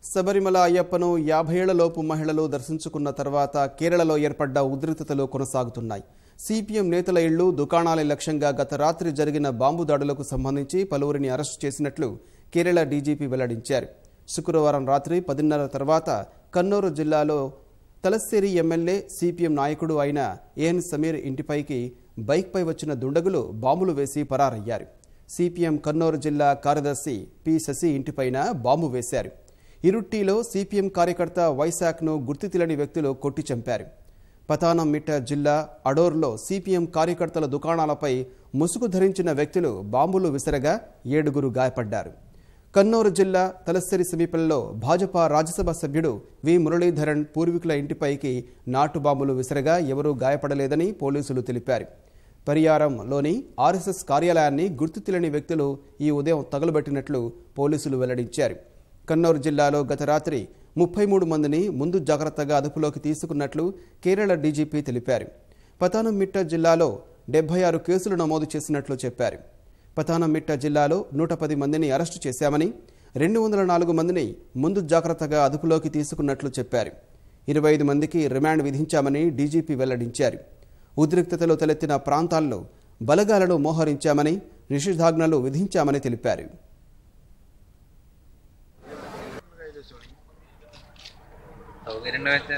శబరిమల అయ్యప్పను 50 ఏళ్లలోపు మహిళలు దర్శించుకున్న తర్వాత కేరళలో ఏర్పడ్డ ఉద్రిక్తతలు కొనసాగుతున్నాయి. సిపిఎం నేతల ఇళ్లు, దుకాణాల లక్ష్యంగా గత రాత్రి జరిగిన బాంబు దాడులకు సంబంధించి పలువురిని అరెస్టు చేసినట్లు కేరళ డీజీపీ వెల్లడించారు. శుక్రవారం రాత్రి 10:30 తర్వాత కన్నూరు జిల్లాలో తలస్సేరి ఎమ్మెల్యే సిపిఎం నాయకుడు అయిన ఏఎన్ సమీర్ ఇంటిపైకి బైక్పై వచ్చిన దుండగులు బాంబులు వేసి పరారయ్యారు. సిపిఎం కన్నూరు జిల్లా కార్యదర్శి పి శశి ఇంటిపైన బాంబు వేశారు. ఇరుట్టిలో సిపిఎం కార్యకర్త వైశాఖ్ను గుర్తు తెలియని వ్యక్తులు కొట్టి చంపారు. పతానంమిట్ట జిల్లా అడోర్లో సిపిఎం కార్యకర్తల దుకాణాలపై ముసుగు ధరించిన వ్యక్తులు బాంబులు విసరగా 7గురు గాయపడ్డారు. కన్నూరు జిల్లా తలస్సేరి సమీపంలో భాజపా రాజ్యసభ సభ్యుడు వి మురళీధరన్ పూర్వీకుల ఇంటిపైకి నాటు బాంబులు విసరగా ఎవరూ గాయపడలేదని పోలీసులు తెలిపారు. పరియారంలోని ఆర్ఎస్ఎస్ కార్యాలయాన్ని గుర్తు తెలియని వ్యక్తులు ఈ ఉదయం తగులబెట్టినట్లు పోలీసులు వెల్లడించారు. కన్నూరు జిల్లాలో గత రాత్రి 33 మందిని ముందు జాగ్రత్తగా అదుపులోకి తీసుకున్నట్లు కేరళ డీజీపీ తెలిపారు. పతానంమిట్ట జిల్లాలో 76 కేసులు నమోదు చేసినట్లు చెప్పారు. పతానంమిట్ట జిల్లాలో 110 మందిని అరెస్టు చేశామని, 204 మందిని ముందు జాగ్రత్తగా అదుపులోకి తీసుకున్నట్లు చెప్పారు. 25 మందికి రిమాండ్ విధించామని డీజీపీ వెల్లడించారు. ఉద్రిక్తతలు తలెత్తిన ప్రాంతాల్లో బలగాలను మోహరించామని, నిషేధాజ్ఞలు విధించామని తెలిపారు. సౌకర్యంగా